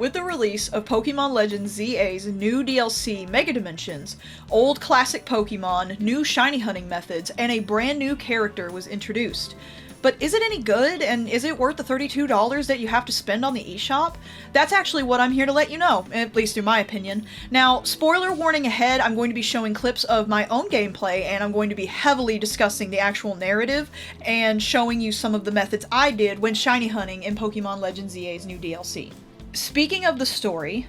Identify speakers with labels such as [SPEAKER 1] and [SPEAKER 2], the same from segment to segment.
[SPEAKER 1] with the release of Pokémon Legends ZA's new DLC Mega Dimensions, old classic Pokémon, new shiny hunting methods, and a brand new character was introduced. But is it any good, and is it worth the $32 that you have to spend on the eShop? That's actually what I'm here to let you know, at least in my opinion. Now, spoiler warning ahead, I'm going to be showing clips of my own gameplay, and I'm going to be heavily discussing the actual narrative, and showing you some of the methods I did when shiny hunting in Pokémon Legends ZA's new DLC. Speaking of the story,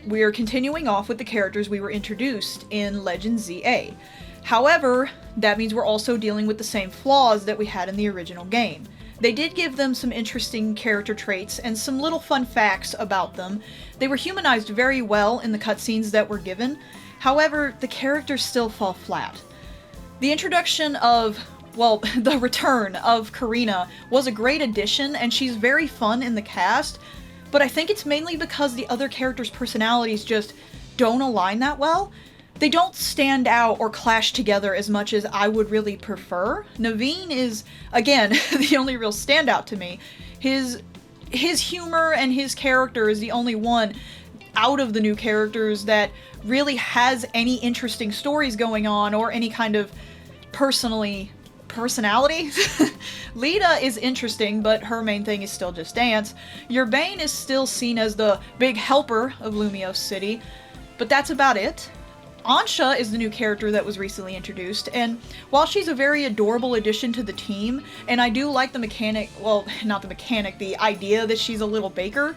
[SPEAKER 1] we're continuing off with the characters we were introduced in Legends ZA. However, that means we're also dealing with the same flaws that we had in the original game. They did give them some interesting character traits and some little fun facts about them. They were humanized very well in the cutscenes that were given. However, the characters still fall flat. The introduction of, well, the return of Karina was a great addition, and she's very fun in the cast, but I think it's mainly because the other characters' personalities just don't align that well. They don't stand out or clash together as much as I would really prefer. Naveen is, again, the only real standout to me. His humor and his character is the only one out of the new characters that really has any interesting stories going on or any kind of personality. Lita is interesting, but her main thing is still just dance. Urbane is still seen as the big helper of Lumiose City, but that's about it. Ansha is the new character that was recently introduced, and while she's a very adorable addition to the team, and I do like the mechanic, well, not the mechanic, the idea that she's a little baker,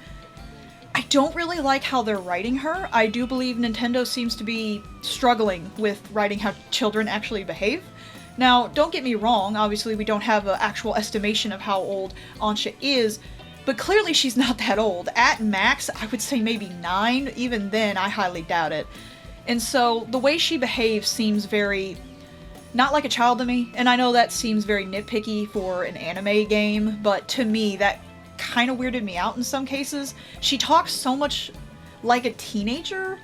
[SPEAKER 1] I don't really like how they're writing her. I do believe Nintendo seems to be struggling with writing how children actually behave. Now, don't get me wrong, obviously we don't have an actual estimation of how old Ansha is, but clearly she's not that old. At max, I would say maybe 9, even then I highly doubt it. And so, the way she behaves seems very not like a child to me, and I know that seems very nitpicky for an anime game, but to me, that kind of weirded me out in some cases. She talks so much like a teenager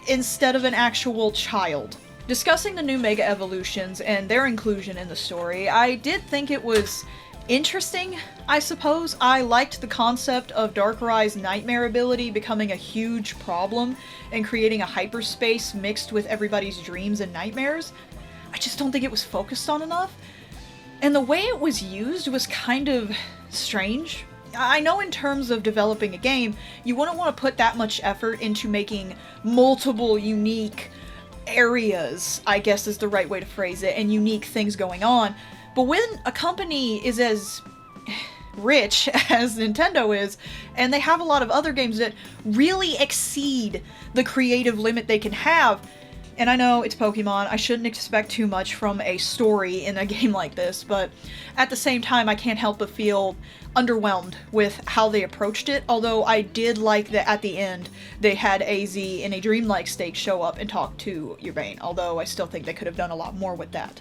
[SPEAKER 1] instead of an actual child. Discussing the new Mega Evolutions and their inclusion in the story, I did think it was interesting, I suppose. I liked the concept of Darkrai's nightmare ability becoming a huge problem and creating a hyperspace mixed with everybody's dreams and nightmares. I just don't think it was focused on enough. And the way it was used was kind of strange. I know in terms of developing a game, you wouldn't want to put that much effort into making multiple unique areas, I guess is the right way to phrase it, and unique things going on. But when a company is as rich as Nintendo is, and they have a lot of other games that really exceed the creative limit they can have, and I know it's Pokemon, I shouldn't expect too much from a story in a game like this, but at the same time I can't help but feel underwhelmed with how they approached it, although I did like that at the end they had AZ in a dreamlike state show up and talk to Urbane, although I still think they could have done a lot more with that.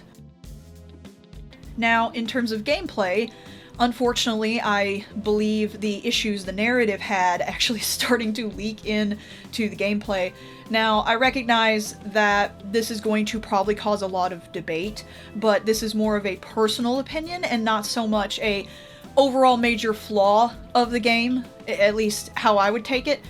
[SPEAKER 1] Now, in terms of gameplay, unfortunately, I believe the issues the narrative had actually starting to leak in to the gameplay. Now, I recognize that this is going to probably cause a lot of debate, but this is more of a personal opinion and not so much a overall major flaw of the game, at least how I would take it.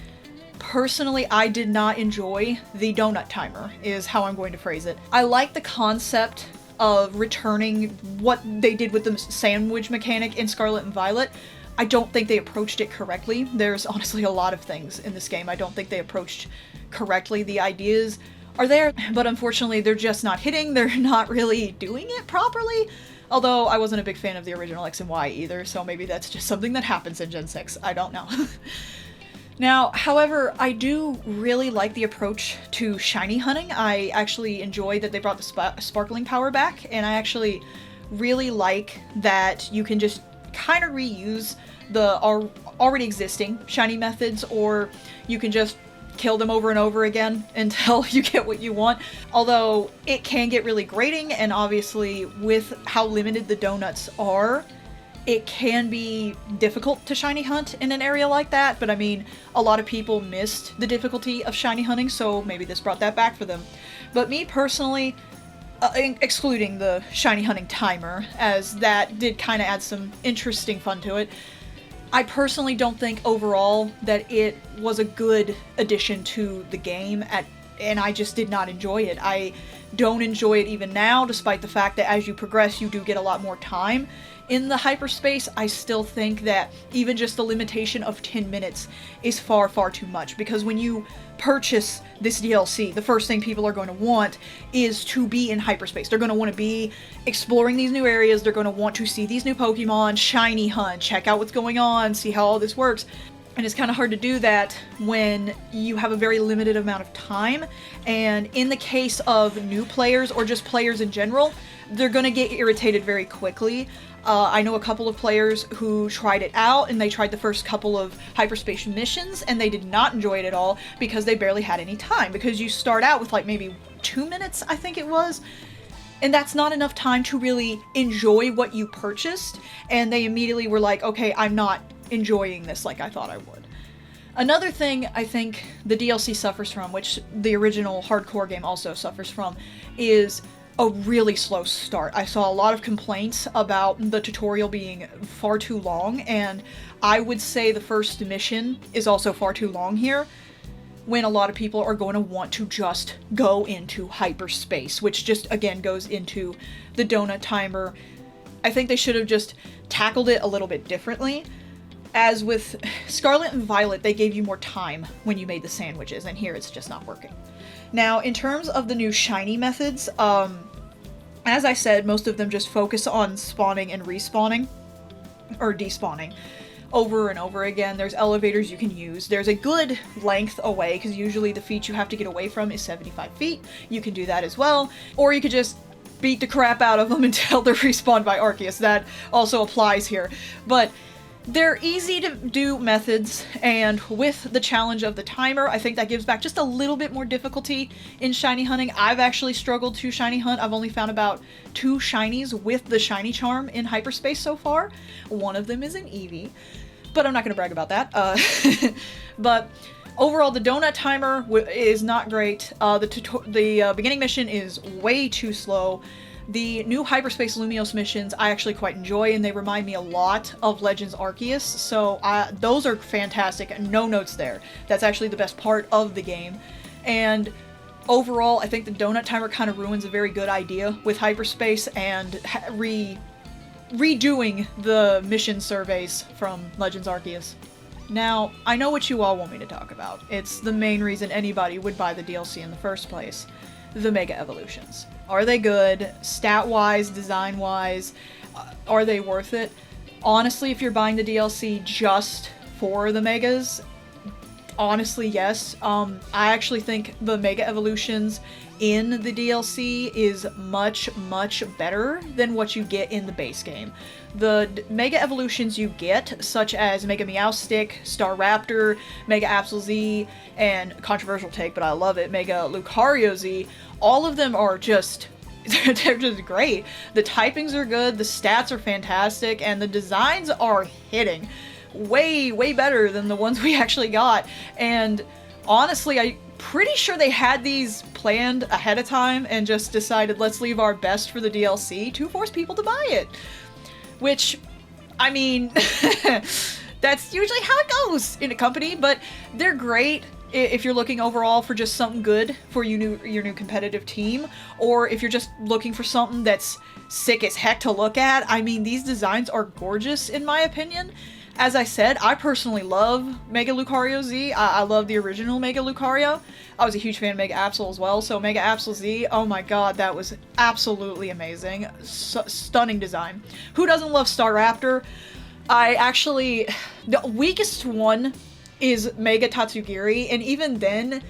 [SPEAKER 1] Personally, I did not enjoy the donut timer, is how I'm going to phrase it. I like the concept of returning what they did with the sandwich mechanic in Scarlet and Violet. I don't think they approached it correctly. There's honestly a lot of things in this game I don't think they approached correctly. The ideas are there, but unfortunately they're just not hitting. They're not really doing it properly. Although I wasn't a big fan of the original X and Y either, so maybe that's just something that happens in Gen 6. I don't know. Now, however, I do really like the approach to shiny hunting. I actually enjoy that they brought the sparkling power back, and I actually really like that you can just kind of reuse the already existing shiny methods, or you can just kill them over and over again until you get what you want. Although it can get really grating, and obviously with how limited the donuts are, it can be difficult to shiny hunt in an area like that, but I mean, a lot of people missed the difficulty of shiny hunting, so maybe this brought that back for them. But me personally, excluding the shiny hunting timer, as that did kind of add some interesting fun to it, I personally don't think overall that it was a good addition to the game, and I just did not enjoy it. I don't enjoy it even now, despite the fact that as you progress you do get a lot more time in the hyperspace. I still think that even just the limitation of 10 minutes is far, far too much, because when you purchase this DLC, the first thing people are going to want is to be in hyperspace. They're going to want to be exploring these new areas, they're going to want to see these new Pokemon, shiny hunt, check out what's going on, see how all this works. And it's kind of hard to do that when you have a very limited amount of time. And in the case of new players, or just players in general, they're going to get irritated very quickly. I know a couple of players who tried it out, and they tried the first couple of hyperspace missions, and they did not enjoy it at all because they barely had any time. Because you start out with like maybe 2 minutes, I think it was, and that's not enough time to really enjoy what you purchased, and they immediately were like, okay, I'm not enjoying this like I thought I would. Another thing I think the DLC suffers from, which the original hardcore game also suffers from, is a really slow start. I saw a lot of complaints about the tutorial being far too long, and I would say the first mission is also far too long here, when a lot of people are going to want to just go into hyperspace, which just, again, goes into the donut timer. I think they should have just tackled it a little bit differently. As with Scarlet and Violet, they gave you more time when you made the sandwiches, and here it's just not working. Now, in terms of the new shiny methods, as I said, most of them just focus on spawning and respawning, or despawning, over and over again. There's elevators you can use. There's a good length away, because usually the feat you have to get away from is 75 feet. You can do that as well, or you could just beat the crap out of them until they're respawned by Arceus. That also applies here. But they're easy to do methods, and with the challenge of the timer, I think that gives back just a little bit more difficulty in shiny hunting. I've actually struggled to shiny hunt. I've only found about 2 shinies with the shiny charm in hyperspace so far. One of them is an Eevee, but I'm not going to brag about that. But overall, the donut timer is not great. The beginning mission is way too slow. The new Hyperspace Lumiose missions I actually quite enjoy, and they remind me a lot of Legends Arceus, so those are fantastic. No notes there. That's actually the best part of the game. And overall, I think the donut timer kind of ruins a very good idea with hyperspace and redoing the mission surveys from Legends Arceus. Now, I know what you all want me to talk about. It's the main reason anybody would buy the DLC in the first place. The Mega Evolutions. Are they good? Stat-wise, design-wise, are they worth it? Honestly, if you're buying the DLC just for the Megas, honestly, yes. I actually think the Mega Evolutions in the DLC is much, much better than what you get in the base game. The Mega Evolutions you get, such as Mega Meowstic, Staraptor, Mega Absol Z, and controversial take, but I love it, Mega Lucario Z, all of them are just, they're just great. The typings are good, the stats are fantastic, and the designs are hitting. Way, way better than the ones we actually got. And honestly, I'm pretty sure they had these planned ahead of time and just decided, let's leave our best for the DLC to force people to buy it. Which, I mean, that's usually how it goes in a company, but they're great if you're looking overall for just something good for your new competitive team, or if you're just looking for something that's sick as heck to look at. I mean, these designs are gorgeous in my opinion. As I said, I personally love Mega Lucario Z. I love the original Mega Lucario. I was a huge fan of Mega Absol as well, so Mega Absol Z, oh my god, that was absolutely amazing. Stunning design. Who doesn't love Staraptor? The weakest one is Mega Tatsugiri, and even then,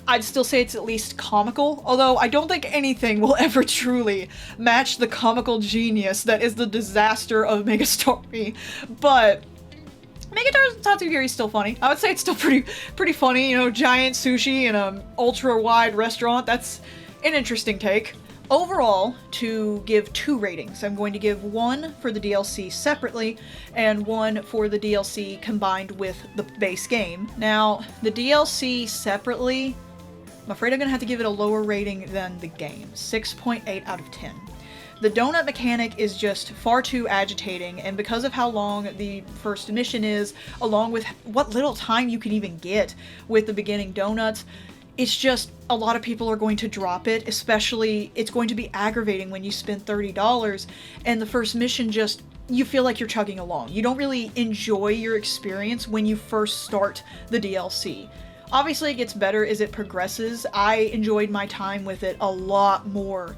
[SPEAKER 1] I'd still say it's at least comical, although I don't think anything will ever truly match the comical genius that is the disaster of Mega Stormy. But Mega Tatsugiri is still funny. I would say it's still pretty funny, you know, giant sushi in an ultra-wide restaurant. That's an interesting take. Overall, to give 2 ratings, I'm going to give 1 for the DLC separately, and 1 for the DLC combined with the base game. Now, the DLC separately, I'm afraid I'm going to have to give it a lower rating than the game. 6.8 out of 10. The donut mechanic is just far too agitating, and because of how long the first mission is, along with what little time you can even get with the beginning donuts, it's just a lot of people are going to drop it, especially it's going to be aggravating when you spend $30 and the first mission just, you feel like you're chugging along. You don't really enjoy your experience when you first start the DLC. Obviously it gets better as it progresses. I enjoyed my time with it a lot more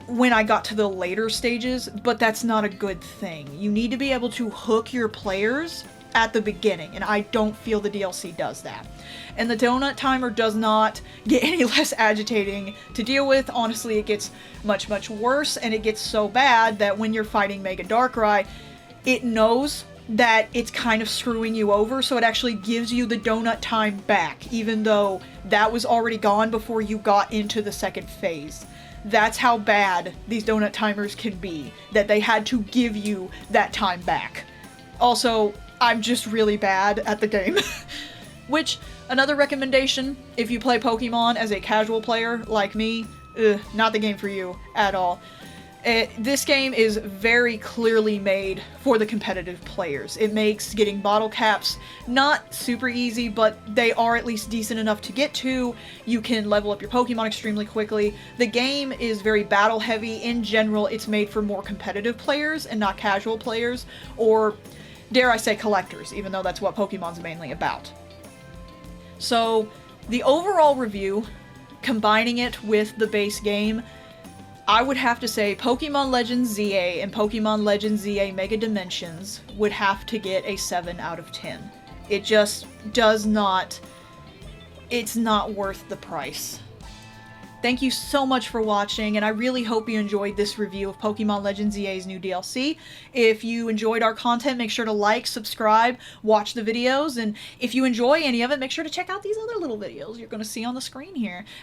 [SPEAKER 1] when I got to the later stages, but that's not a good thing. You need to be able to hook your players at the beginning, and I don't feel the DLC does that. And the donut timer does not get any less agitating to deal with. Honestly, it gets much, much worse, and it gets so bad that when you're fighting Mega Darkrai, it knows that it's kind of screwing you over, so it actually gives you the donut time back, even though that was already gone before you got into the second phase. That's how bad these donut timers can be, that they had to give you that time back. Also, I'm just really bad at the game. Which, another recommendation, if you play Pokemon as a casual player like me, not the game for you at all. This game is very clearly made for the competitive players. It makes getting bottle caps not super easy, but they are at least decent enough to get to. You can level up your Pokemon extremely quickly. The game is very battle heavy. In general, it's made for more competitive players and not casual players, or dare I say collectors, even though that's what Pokemon's mainly about. So, the overall review, combining it with the base game, I would have to say Pokémon Legends ZA and Pokémon Legends ZA Mega Dimensions would have to get a 7 out of 10. It just does not, it's not worth the price. Thank you so much for watching, and I really hope you enjoyed this review of Pokémon Legends ZA's new DLC. If you enjoyed our content, make sure to like, subscribe, watch the videos, and if you enjoy any of it, make sure to check out these other little videos you're going to see on the screen here.